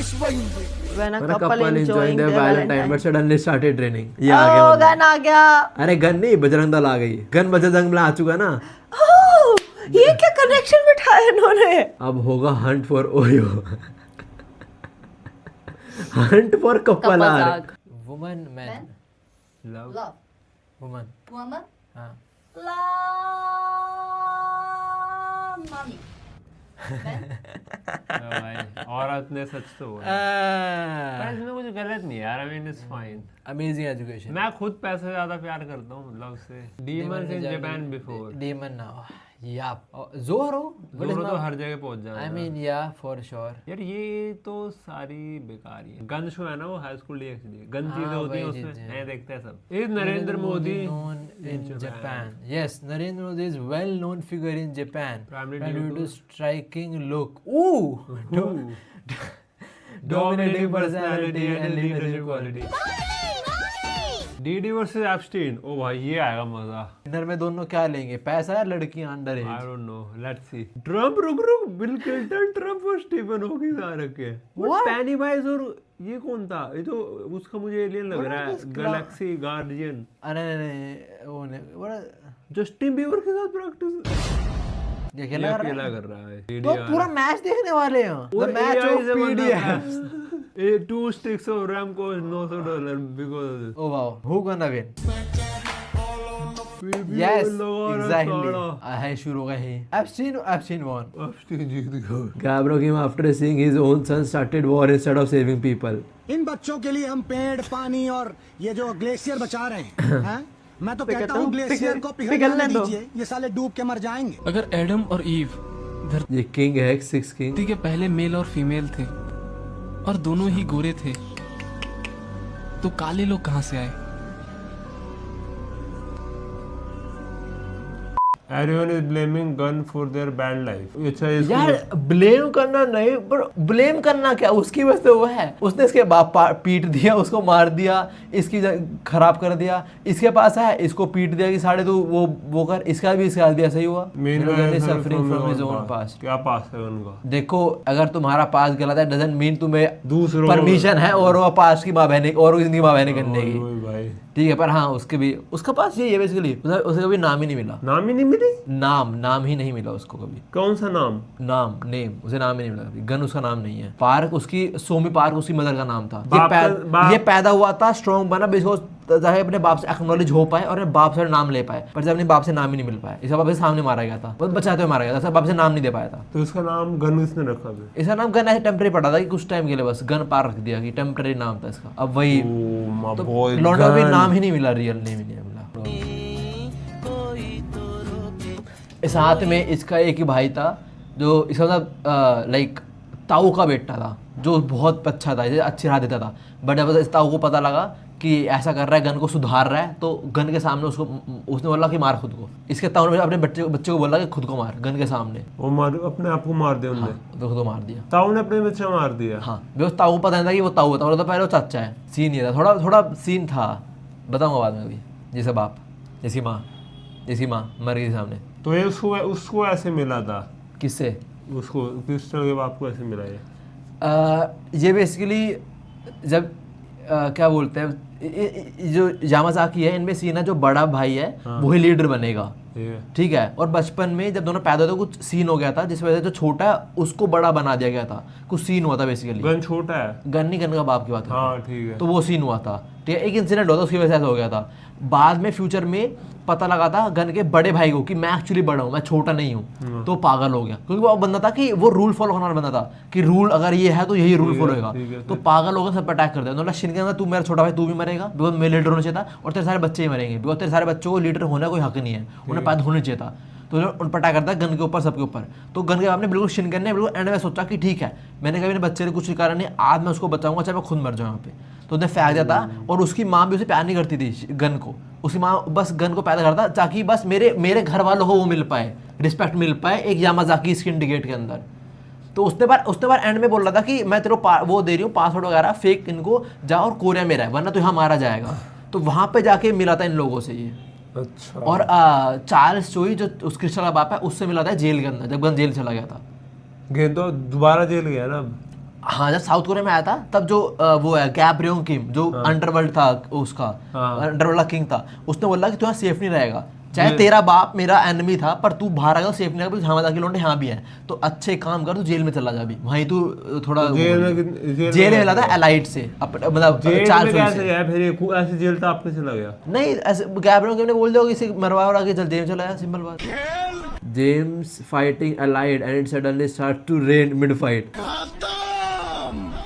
When a When a couple couple enjoying their Valentine but suddenly started raining. ये आ गया मतलब। Gun आ गया। अरे गन नहीं, बजरंग दल आ गई। गन बजरंग दल आ चुका ना। ये क्या कनेक्शन बिठाया इन्होंने? अब होगा hunt for OYO. Hunt for couple are. Woman man love woman woman, हाँ money. भाई औरत ने सच तो बोला। पर इसमें कुछ गलत नहीं है यार, I mean it's fine. Amazing education. मैं खुद पैसे से ज्यादा प्यार करता हूँ लव से। Demons in Japan before. Demon now या जोरो दोनों तो हर जगह पहुंच जाएगा। आई मीन या फॉर श्योर। यार ये तो सारी बेकार ही है। गन शो है ना वो हाई स्कूल डीएक्सडी, गन चीजें होती हैं उसमें, हैं देखते हैं सब। Is Narendra Modi known in Japan? Yes, Narendra Modi is well known figure in Japan. Primarily due due to striking look. Ooh. Dominating personality and leadership quality. DD versus Epstein. ओ भाई ये आएगा मजा। डिनर में दोनों क्या लेंगे, पैसा या लड़कियां under I age? Don't know, let's see. Trump रुक बिल क्लिंटन ट्रम्प और स्टीफन हॉकिंस आ रखे हैं। What? पेनीवाइज और ये कौन था? ये तो उसका मुझे एलियन लग रहा है, गैलेक्सी गार्डियन। अरे नहीं वो नहीं बड़ा जस्टिन बीबर के साथ प्रैक्टिस ये ये खेला अकेला कर रहा है। तो पूरा मैच देखने वाले हैं। The match of PDFs. ये 2 sticks of RAM cost $900 because of this. Oh wow, who gonna win? Yes, exactly. है शुरू का ही। Epstein won. Epstein जीत गया। Gabbro came after seeing his own son started war instead of saving people. इन बच्चों के लिए हम पेड़, पानी और ये जो ग्लेशियर बचा रहे हैं, हैं? मैं तो कहता हूँ ग्लेशियर को पिघलने दीजिए, ये साले डूब के मर जाएंगे। अगर एडम और ईव ये किंग है, 6 किंग। धरती के पहले मेल और फीमेल थे और दोनों ही गोरे थे, तो काले लोग कहाँ से आए? Everyone is blaming gun for their bad life. अच्छा इसको यार ब्लेम करना नहीं, पर ब्लेम करना क्या, उसकी वजह से वो है। उसने इसके बाप पीट दिया, उसको मार दिया, इसकी खराब कर दिया। इसके पास है, इसको पीट दिया कि साढ़े तू वो कर, इसका भी इसका दिया। सही हुआ। Suffering from his own past. क्या पास है उनका? देखो अगर तुम्हारा पास गलत है डजंट मीन तुम्हें दूसरों परमिशन है और वो पास की माँ बहने और जिंदगी माँ बहने करने की। ओए भाई ठीक है, पर हाँ उसके भी उसका पास ये है बेसिकली, उसका कभी नाम ही नहीं मिला। नाम ही नहीं मिली। नाम ही नहीं मिला उसको कभी। कौन सा नाम? नेम उसे नाम ही नहीं मिला कभी। गन उसका नाम नहीं है। पार्क उसकी सोमी पार्क उसकी मदर का नाम था। ये पैदा हुआ था, स्ट्रॉन्ग बना बिकॉज चाहे अपने बाप से एक्नॉलेज हो पाए और अपने बाप से नाम ले पाए, पर जब अपने बाप से नाम ही नहीं मिल पाया, इसका बाप से सामने मारा गया था, बहुत बचाते हुए मारा गया था, बाप से नाम नहीं दे पाया था। तो इसका नाम गन किसने रखा था? इसका नाम गन ऐसे टेम्परेरी पड़ा था कि कुछ टाइम के लिए बस गन पार रख दिया कि टेम्परेरी नाम था इसका। अब वही लॉन्डो भी नाम ही नहीं मिला, रियल नेम ही नहीं मिला। इस हाथ में इसका एक ही भाई था जो इसका मतलब लाइक ताऊ का बेटा था, जो बहुत अच्छा था, अच्छी राह देता था। बट जब इस ताऊ को पता लगा कि ऐसा कर रहा है, गन को सुधार रहा है, तो गन के सामने उसने बोला कि मार खुद को। इसके ताऊ ने अपने बच्चे को बोला कि खुद को मार, गन के सामने। वो मार अपने आप को मार दिया उन्होंने। तो खुद को मार दिया। ताऊ ने अपने बच्चे मार दिया। हाँ बिकॉज ताऊ को पता नहीं था कि वो ताऊ था, तो पहले वो चाचा है। सीन ये था, थोड़ा सीन था, बताऊंगा बाद में अभी। जैसे बाप, जैसी माँ मर गई सामने। तो ये उसको ऐसे मिला था? किससे? उसको क्रिस्टल के बाप को ऐसे मिला ये बेसिकली जब क्या बोलते हैं, जो यामाज़ाकी है, इनमें सीन है जो बड़ा भाई है वही लीडर बनेगा। ठीक है, और बचपन में जब दोनों पैदा हुए कुछ सीन हो गया था, जिस वजह से जो छोटा है उसको बड़ा बना दिया गया था। कुछ सीन हुआ था बेसिकली। गन छोटा है? गन नहीं, गन का बाप की बात है। हाँ ठीक है। तो वो सीन हुआ था। ठीक है, एक इंसिडेंट हुआ था, उसकी वजह से ऐसा हो गया था। बाद में फ्यूचर में पता लगा था गन के बड़े भाई को कि मैं एक्चुअली बड़ा हूँ, मैं छोटा नहीं हूँ। तो पागल हो गया, क्योंकि वो बंदा था कि वो रूल फॉलो करने वाला बंदा था कि रूल अगर ये है तो यही रूल फॉलो होगा। तो पागल हो गया, सब अटैक कर दिया। उन्होंने शिनगन, तू मेरा छोटा भाई, तू भी मरेगा बिकॉज मेरे लीडर होना चाहिए था, और तेरे सारे बच्चे ही मरेंगे बिकॉज तेरे सारे बच्चों को लीडर होने का कोई हक नहीं है, उन्हें पैदा होना चाहिए था। तो उन पर अटैक करता है गन के ऊपर, सबके ऊपर। तो गन के बाप ने बिल्कुल शिनगन ने बिल्कुल एंड में सोचा कि ठीक है, मैंने कभी मेरे बच्चे ने कुछ कारण नहीं, आज मैं उसको बचाऊंगा चाहे मैं खुद मर जाऊँ यहाँ पे। तो उसने फेंक दिया था, और उसकी माँ भी उसे प्यार नहीं करती थी गन को। उसकी माँ बस गन को पैदा करता ताकि बस मेरे घर वालों को वो मिल पाए, रिस्पेक्ट मिल पाए एक यामाज़ाकी सिंडिकेट के अंदर। तो उसने बार एंड में बोल रहा था कि मैं तेरे को वो दे रही हूँ पासवर्ड वगैरह फेक, इनको जा और कोरिया में रह, वरना तो यहाँ मारा जाएगा। तो वहाँ पे जाके मिला था इन लोगों से ये। अच्छा। और चार्ल्स चोई जो उस क्रिस्टल का बाप है, उससे मिला था जेल के अंदर, जब गन जेल चला गया था। तो दोबारा जेल गया ना अब? हाँ, जब साउथ कोरिया में आया था तब जो वो है गैब रियोंग किम जो अंडरवर्ल्ड था उसका, अंडरवर्ल्ड का किंग था, उसने बोला कि तू यहाँ सेफ नहीं रहेगा, चाहे तेरा बाप मेरा एनिमी था पर तू बाहर आएगा सेफ नहीं रहेगा, हमारा के लौंडे यहाँ भी है, तो अच्छे काम कर, तू जेल में चला जा भी, वहीं तू थोड़ा जेल में मिला था एलाइट से, मतलब जेल 4 में फीट कैसे से। गया फिर ये ऐसे जेल था आपके चला गया? नहीं ऐसे गैब रियोंग किम ने बोल दिया कि इसे मरवा वरवा के जल्दी में चला गया, सिंपल बात। James fighting allied and it suddenly start to rain mid fight.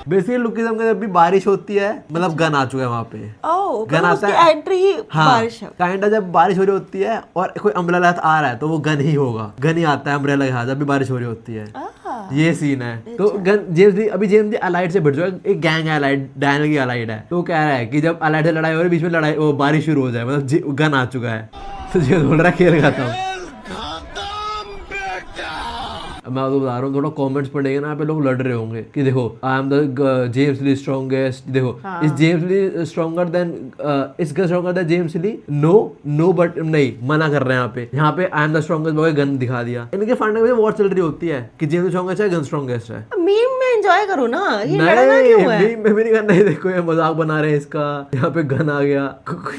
Basically lookism का जब भी बारिश होती है मतलब गन आ चुका है वहाँ पे, ओह गन आता उसकी है, एंट्री ही हाँ बारिश है। काइंडा जब बारिश हो रही होती है और कोई अम्ब्रेला आ रहा है तो वो गन ही होगा, गन ही आता है अम्ब्रेला के हाथ जब भी बारिश हो रही होती है, ये सीन है। तो गन जेम्स दी अलाइड से भिड़ जाए, एक गैंग है अलाइड, डैनियल की अलाइड है, तो वो कह रहा है कि जब अलाइड से लड़ाई हो रही है बीच में लड़ाई वो बारिश शुरू हो जाए मतलब गन आ चुका है, तो जेम्स बोल रहा है खेल खाता हूँ। मैं आपको बता रहा हूँ, थोड़ा कमेंट्स पढ़ेंगे ना यहाँ पे लोग लड़ रहे होंगे कि देखो I am the James Lee strongest, देखो is James Lee stronger than is stronger than James Lee, no but नहीं मना कर रहे हैं यहाँ पे आई एम द स्ट्रॉन्गेस्ट बोल गन दिखा दिया। इनके फंड में वॉर चल रही होती है कि जेम्स स्ट्रॉन्गेस्ट है गन स्ट्रॉन्गेस्ट है। मीम में एंजॉय करो ना, ये लड़ना क्यों है? नहीं मैं भी नहीं करना, नहीं देखो ये मजाक बना रहे हैं इसका, यहाँ पे गन आ गया।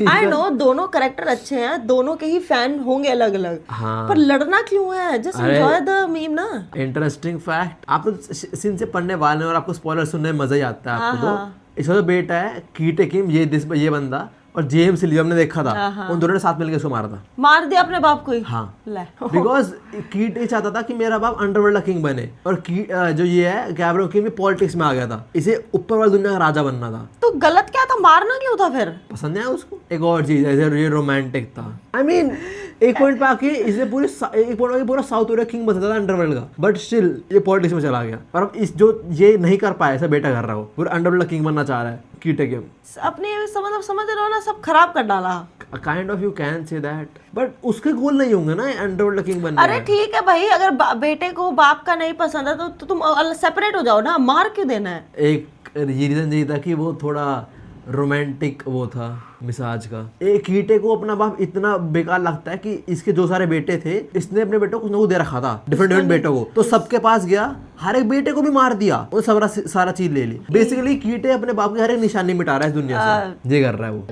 आई नो दोनों कैरेक्टर अच्छे हैं, दोनों के ही फैन होंगे अलग अलग, हाँ। पर लड़ना क्यों है? जस्ट एंजॉय द मीम ना। इंटरेस्टिंग फैक्ट, आप तो सीन से पढ़ने वाले हैं और आपको स्पॉइलर सुनने में मजा ही आता है आपको। तो इसका जो बेटा है कीटे किम, ये बंदा और जेम्स ली हमने देखा था, उन दोनों ने साथ मिलकर उसको मारा था, मार दिया अपने बाप को ही। हाँ ले बिकॉज कीट ये चाहता था कि मेरा बाप अंडरवर्ल्ड का किंग बने, और जो ये है गैब्रियो किंग भी पॉलिटिक्स में आ गया था, इसे ऊपर वाली दुनिया का राजा बनना था। तो गलत क्या था, मारना क्यों था फिर? पसंद है उसको। एक और चीज ऐसे ये रोमांटिक था, आई मीन एक पॉइंट पे आके इसे एक पॉइंट पूरा साउथ कोरिया किंग बन सकता था अंडरवर्ल्ड का, बट स्टिल ये पॉलिटिक्स में चला गया। और अब इस जो ये नहीं कर पाया, ऐसा बेटा कर रहा हो, पूरा अंडरवर्ल्ड का किंग बनना चाह रहा है कीटे किम। अपने समझ रहे हो ना, सब खराब कर डाला। Kind of you can say that, but उसके गोल नहीं होंगे ना अंडरवर्ल्ड का किंग बनना। अरे ठीक है भाई, अगर बेटे को बाप का नहीं पसंद है तो तुम सेपरेट हो जाओ ना, मार क्यों देना है? एक रीजन यही था कि वो थोड़ा रोमांटिक वो था मिजाज का। एक कीटे को अपना बाप इतना बेकार लगता है कि इसके जो सारे बेटे थे, इसने अपने बेटों को कुछ ना कुछ दे रखा था, डिफरेंट बेटों को, तो सबके पास गया, हर एक बेटे को भी मार दिया और सारा चीज ले ली। बेसिकली कीटे अपने बाप की हर एक निशानी मिटा रहा है इस दुनिया से, ये कर रहा है वो।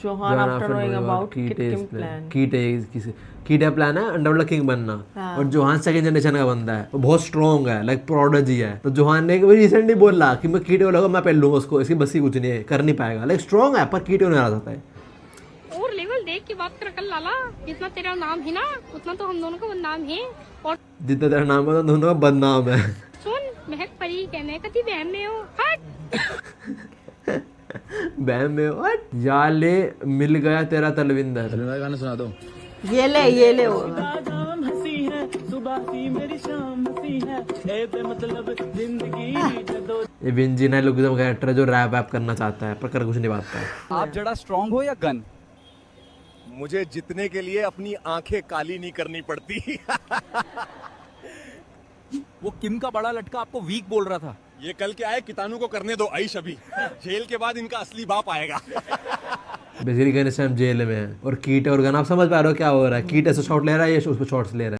Johan after knowing about Kim plan, कीटे प्लान है अंडरवर्ल्ड किंग बनना, और जोहान सेकंड जनरेशन का बंदा है, वो बहुत स्ट्रॉन्ग है, लाइक प्रोडजी है। तो जोहान ने रिसेंटली बोला कि मैं कीटे को लगा मैं पहन लूंगा उसको, इसकी बस ही कुछ नहीं है, कर नहीं पाएगा, लाइक स्ट्रॉन्ग है पर कीटे को नहीं आ सकता है। और लेवल देख के बात कर लाला, जितना तेरा नाम है ना उतना तो हम दोनों का बदनाम है। और जितना तेरा नाम है दोनों का बदनाम है। सुन, महक परी कहने कति बहन में हो, हट। बहन में हट, या ले मिल गया तेरा तलविंदर। गाना सुना दो। ये ले वो। ये विंजी ना लुकिज्म कैरेक्टर है जो रैप वैप करना चाहता है पर कर कुछ नहीं पाता है। आप जरा स्ट्रांग हो या गन? मुझे जितने के लिए अपनी आंखें काली नहीं करनी पड़ती। वो किम का बड़ा लटका आपको वीक बोल रहा था। ये कल के आए कितानू को करने दो आइश, अभी जेल के बाद इनका असली बाप आएगा। बेसिकली गन इस टाइम जेल में है और कीट और गन, आप समझ पा रहे हो क्या हो रहा है? कीट ऐसे शॉट ले रहा है, ये उस पर शॉट्स ले रहा है।